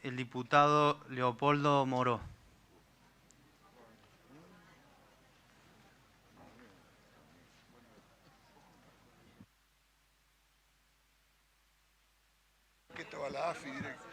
el diputado Leopoldo Moró. Que estaba la AFI directo.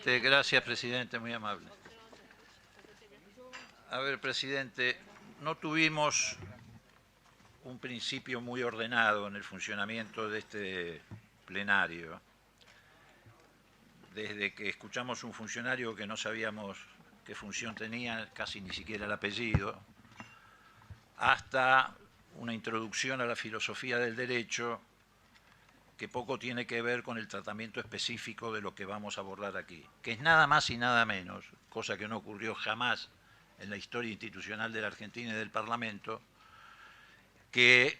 Gracias, presidente, muy amable. A ver, presidente, no tuvimos un principio muy ordenado en el funcionamiento de este plenario. Desde que escuchamos un funcionario que no sabíamos qué función tenía, casi ni siquiera el apellido, hasta una introducción a la filosofía del derecho que poco tiene que ver con el tratamiento específico de lo que vamos a abordar aquí, que es nada más y nada menos, cosa que no ocurrió jamás en la historia institucional de la Argentina y del Parlamento, que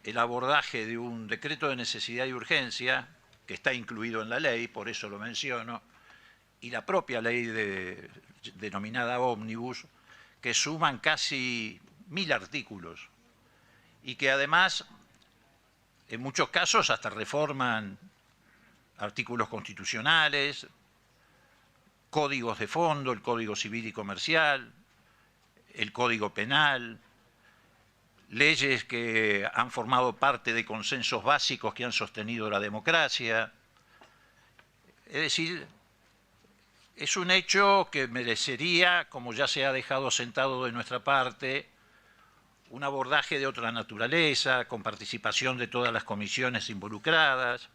el abordaje de un decreto de necesidad y urgencia, que está incluido en la ley, por eso lo menciono, y la propia ley denominada Ómnibus, que suman casi 1000 artículos y que además, en muchos casos, hasta reforman artículos constitucionales, códigos de fondo, el Código Civil y Comercial, el Código Penal, leyes que han formado parte de consensos básicos que han sostenido la democracia. Es decir, es un hecho que merecería, como ya se ha dejado sentado de nuestra parte, un abordaje de otra naturaleza, con participación de todas las comisiones involucradas.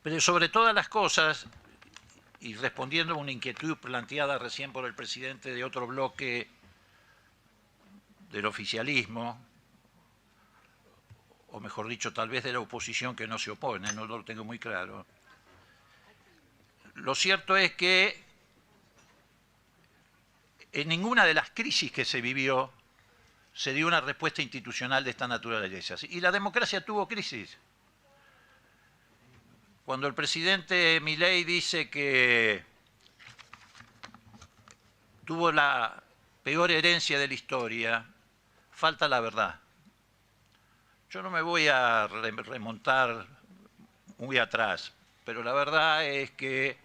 Pero sobre todas las cosas, y respondiendo a una inquietud planteada recién por el presidente de otro bloque del oficialismo, o mejor dicho, tal vez de la oposición que no se opone, no lo tengo muy claro. Lo cierto es que en ninguna de las crisis que se vivió se dio una respuesta institucional de esta naturaleza. Y la democracia tuvo crisis. Cuando el presidente Milei dice que tuvo la peor herencia de la historia, falta la verdad. Yo no me voy a remontar muy atrás, pero la verdad es que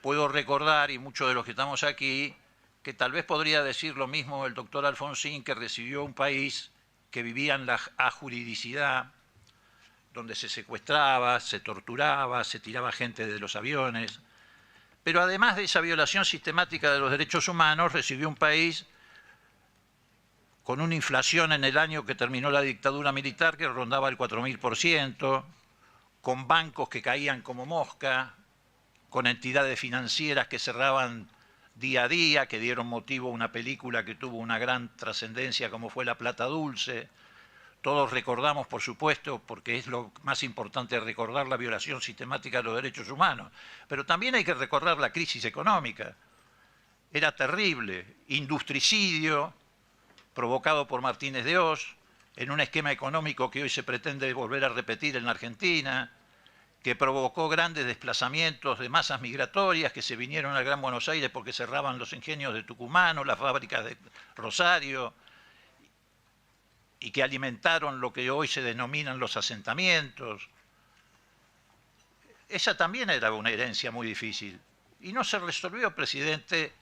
puedo recordar, y muchos de los que estamos aquí, que tal vez podría decir lo mismo el doctor Alfonsín, que recibió un país que vivía en la ajuridicidad, donde se secuestraba, se torturaba, se tiraba gente de los aviones. Pero además de esa violación sistemática de los derechos humanos, recibió un país con una inflación en el año que terminó la dictadura militar que rondaba el 4000%, con bancos que caían como mosca, con entidades financieras que cerraban día a día, que dieron motivo a una película que tuvo una gran trascendencia como fue La Plata Dulce. Todos recordamos, por supuesto, porque es lo más importante recordar la violación sistemática de los derechos humanos, pero también hay que recordar la crisis económica. Era terrible, industricidio provocado por Martínez de Oz, en un esquema económico que hoy se pretende volver a repetir en la Argentina, que provocó grandes desplazamientos de masas migratorias que se vinieron al Gran Buenos Aires porque cerraban los ingenios de Tucumán o las fábricas de Rosario, y que alimentaron lo que hoy se denominan los asentamientos. Esa también era una herencia muy difícil. Y no se resolvió, presidente,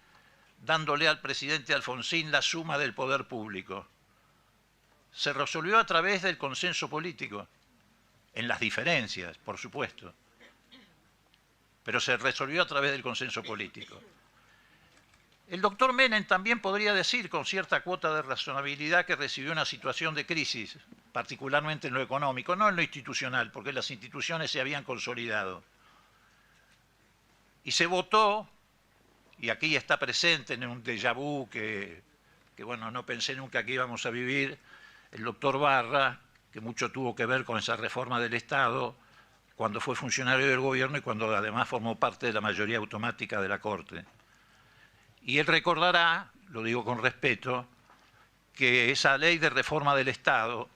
dándole al presidente Alfonsín la suma del poder público. Se resolvió a través del consenso político, en las diferencias, por supuesto, pero se resolvió a través del consenso político. El doctor Menem también podría decir, con cierta cuota de razonabilidad, que recibió una situación de crisis, particularmente en lo económico, no en lo institucional, porque las instituciones se habían consolidado. Y se votó, y aquí está presente en un déjà vu que bueno, no pensé nunca que íbamos a vivir, el doctor Barra, que mucho tuvo que ver con esa reforma del Estado, cuando fue funcionario del gobierno y cuando además formó parte de la mayoría automática de la Corte. Y él recordará, lo digo con respeto, que esa ley de reforma del Estado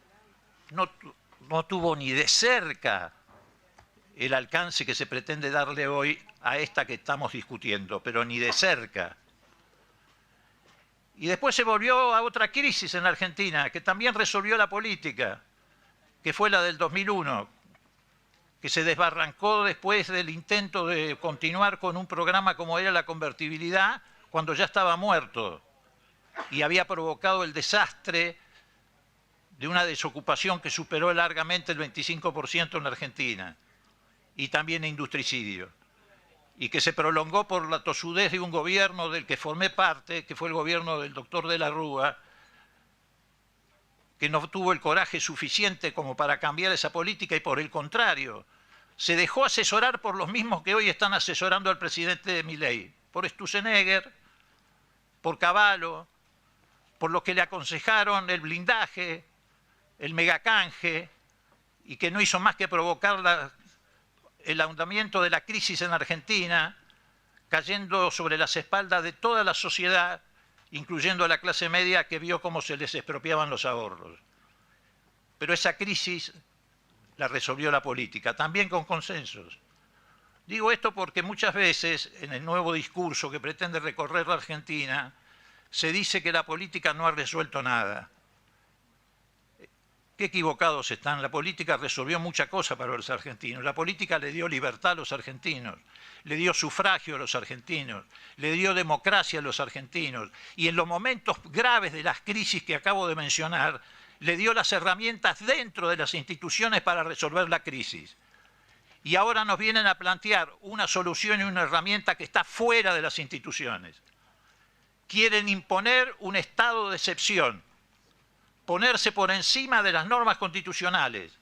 no tuvo ni de cerca el alcance que se pretende darle hoy a esta que estamos discutiendo, pero ni de cerca. Y después se volvió a otra crisis en la Argentina, que también resolvió la política, que fue la del 2001, que se desbarrancó después del intento de continuar con un programa como era la convertibilidad, cuando ya estaba muerto y había provocado el desastre de una desocupación que superó largamente el 25% en la Argentina, y también industricidio, y que se prolongó por la tosudez de un gobierno del que formé parte, que fue el gobierno del doctor de la Rúa, que no tuvo el coraje suficiente como para cambiar esa política y por el contrario, se dejó asesorar por los mismos que hoy están asesorando al presidente Milei, por Sturzenegger, por Cavallo, por los que le aconsejaron el blindaje, el megacanje, y que no hizo más que provocar el ahondamiento de la crisis en Argentina, cayendo sobre las espaldas de toda la sociedad, incluyendo a la clase media que vio cómo se les expropiaban los ahorros. Pero esa crisis la resolvió la política, también con consensos. Digo esto porque muchas veces en el nuevo discurso que pretende recorrer la Argentina se dice que la política no ha resuelto nada. Qué equivocados están. La política resolvió muchas cosas para los argentinos. La política le dio libertad a los argentinos, le dio sufragio a los argentinos, le dio democracia a los argentinos. Y en los momentos graves de las crisis que acabo de mencionar, le dio las herramientas dentro de las instituciones para resolver la crisis. Y ahora nos vienen a plantear una solución y una herramienta que está fuera de las instituciones. Quieren imponer un estado de excepción, ponerse por encima de las normas constitucionales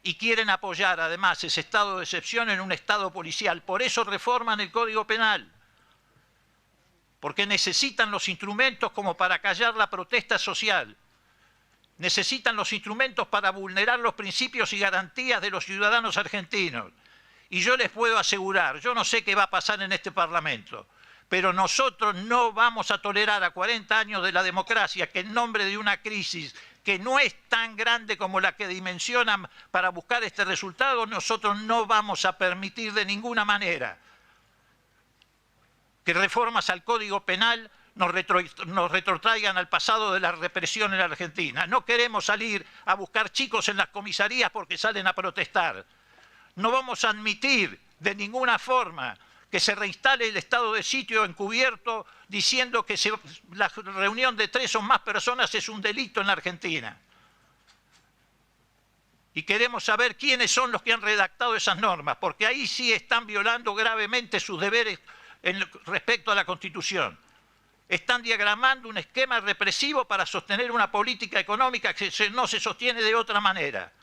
y quieren apoyar además ese estado de excepción en un estado policial. Por eso reforman el Código Penal, porque necesitan los instrumentos como para callar la protesta social, necesitan los instrumentos para vulnerar los principios y garantías de los ciudadanos argentinos. Y yo les puedo asegurar, yo no sé qué va a pasar en este Parlamento, pero nosotros no vamos a tolerar a 40 años de la democracia que en nombre de una crisis que no es tan grande como la que dimensionan para buscar este resultado, nosotros no vamos a permitir de ninguna manera que reformas al Código Penal nos retrotraigan al pasado de la represión en la Argentina. No queremos salir a buscar chicos en las comisarías porque salen a protestar. No vamos a admitir de ninguna forma que se reinstale el estado de sitio encubierto diciendo que la reunión de 3 o más personas es un delito en la Argentina. Y queremos saber quiénes son los que han redactado esas normas, porque ahí sí están violando gravemente sus deberes respecto a la Constitución. Están diagramando un esquema represivo para sostener una política económica que no se sostiene de otra manera.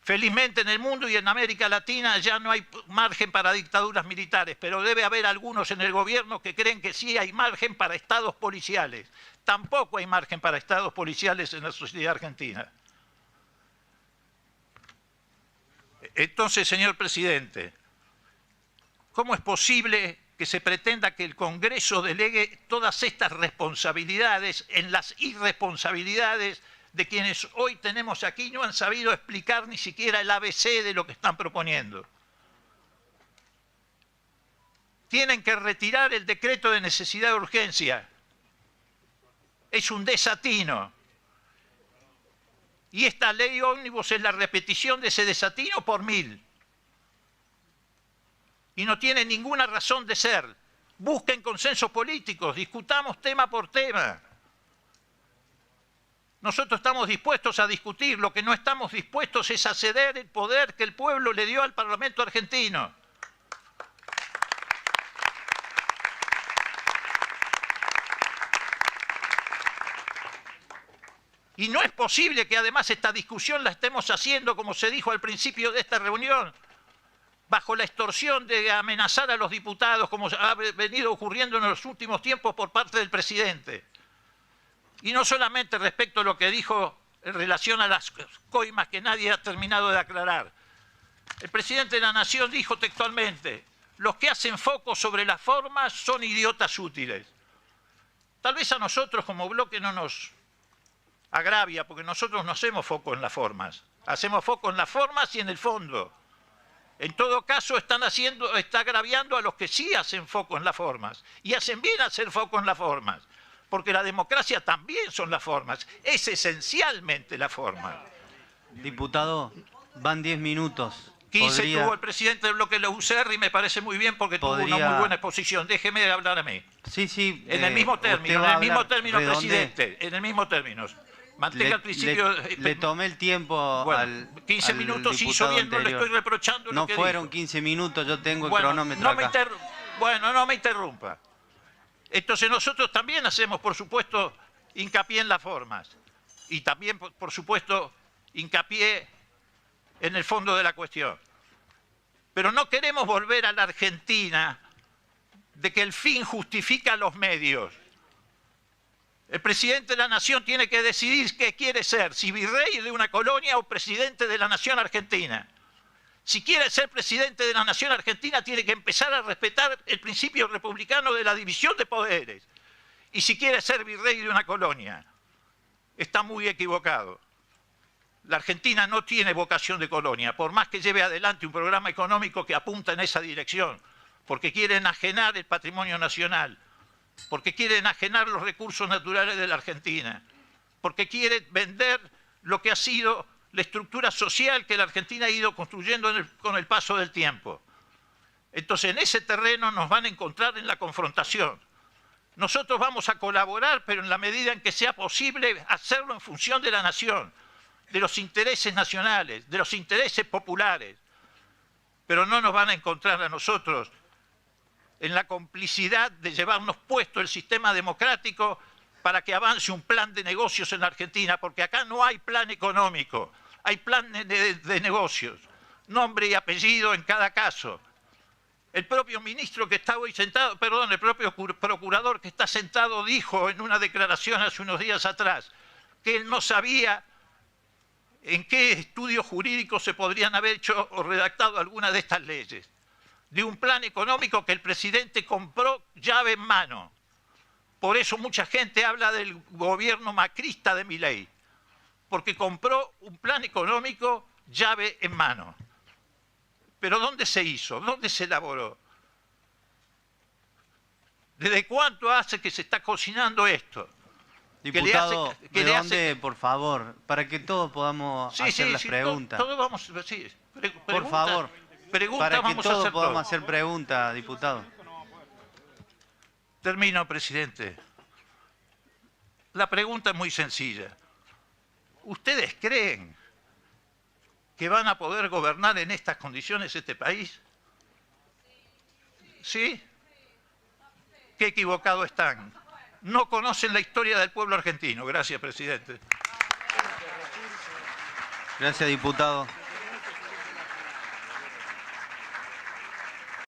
Felizmente en el mundo y en América Latina ya no hay margen para dictaduras militares, pero debe haber algunos en el gobierno que creen que sí hay margen para estados policiales. Tampoco hay margen para estados policiales en la sociedad argentina. Entonces, señor presidente, ¿cómo es posible que se pretenda que el Congreso delegue todas estas responsabilidades en las irresponsabilidades de quienes hoy tenemos aquí y no han sabido explicar ni siquiera el ABC de lo que están proponiendo? Tienen que retirar el decreto de necesidad de urgencia. Es un desatino. Y esta ley ómnibus es la repetición de ese desatino por 1000. Y no tiene ninguna razón de ser. Busquen consensos políticos, discutamos tema por tema. Nosotros estamos dispuestos a discutir, lo que no estamos dispuestos es a ceder el poder que el pueblo le dio al Parlamento argentino. Y no es posible que además esta discusión la estemos haciendo, como se dijo al principio de esta reunión, bajo la extorsión de amenazar a los diputados, como ha venido ocurriendo en los últimos tiempos por parte del presidente. Y no solamente respecto a lo que dijo en relación a las coimas que nadie ha terminado de aclarar. El presidente de la Nación dijo textualmente: los que hacen foco sobre las formas son idiotas útiles. Tal vez a nosotros como bloque no nos agravia, porque nosotros no hacemos foco en las formas. Hacemos foco en las formas y en el fondo. En todo caso, está agraviando a los que sí hacen foco en las formas. Y hacen bien hacer foco en las formas. Porque la democracia también son las formas. Es esencialmente la forma. Diputado, van 10 minutos. 15 tuvo el presidente del bloque de la UCR y me parece muy bien porque tuvo una muy buena exposición. Déjeme hablar a mí. Sí, sí. En el mismo término, presidente, en el mismo término. Mantenga el principio. Le tomé el tiempo bueno, 15 minutos hizo bien, no le estoy reprochando no lo que fueron dijo. 15 minutos, yo tengo el bueno, cronómetro acá. Bueno, no me interrumpa. Entonces nosotros también hacemos, por supuesto, hincapié en las formas. Y también, por supuesto, hincapié en el fondo de la cuestión. Pero no queremos volver a la Argentina de que el fin justifica los medios. El presidente de la Nación tiene que decidir qué quiere ser, si virrey de una colonia o presidente de la Nación Argentina. Si quiere ser presidente de la Nación Argentina, tiene que empezar a respetar el principio republicano de la división de poderes. Y si quiere ser virrey de una colonia, está muy equivocado. La Argentina no tiene vocación de colonia, por más que lleve adelante un programa económico que apunta en esa dirección, porque quiere enajenar el patrimonio nacional, porque quiere enajenar los recursos naturales de la Argentina, porque quiere vender lo que ha sido la estructura social que la Argentina ha ido construyendo con el paso del tiempo. Entonces, en ese terreno nos van a encontrar en la confrontación. Nosotros vamos a colaborar, pero en la medida en que sea posible hacerlo en función de la nación, de los intereses nacionales, de los intereses populares. Pero no nos van a encontrar a nosotros en la complicidad de llevarnos puesto el sistema democrático para que avance un plan de negocios en la Argentina, porque acá no hay plan económico, hay plan de negocios, nombre y apellido en cada caso. El propio ministro que está hoy sentado, perdón, el propio procurador que está sentado dijo en una declaración hace unos días atrás que él no sabía en qué estudios jurídicos se podrían haber hecho o redactado alguna de estas leyes. De un plan económico que el presidente compró llave en mano. Por eso mucha gente habla del gobierno macrista de Milei, porque compró un plan económico llave en mano. Pero ¿dónde se hizo? ¿Dónde se elaboró? ¿Desde cuánto hace que se está cocinando esto? Diputado, ¿de por favor? Para que todos podamos hacer las preguntas. Todos vamos, por favor, para que todos podamos hacer preguntas, diputado. Termino, presidente. La pregunta es muy sencilla. ¿Ustedes creen que van a poder gobernar en estas condiciones este país? ¿Sí? Qué equivocados están. No conocen la historia del pueblo argentino. Gracias, presidente. Gracias, diputado.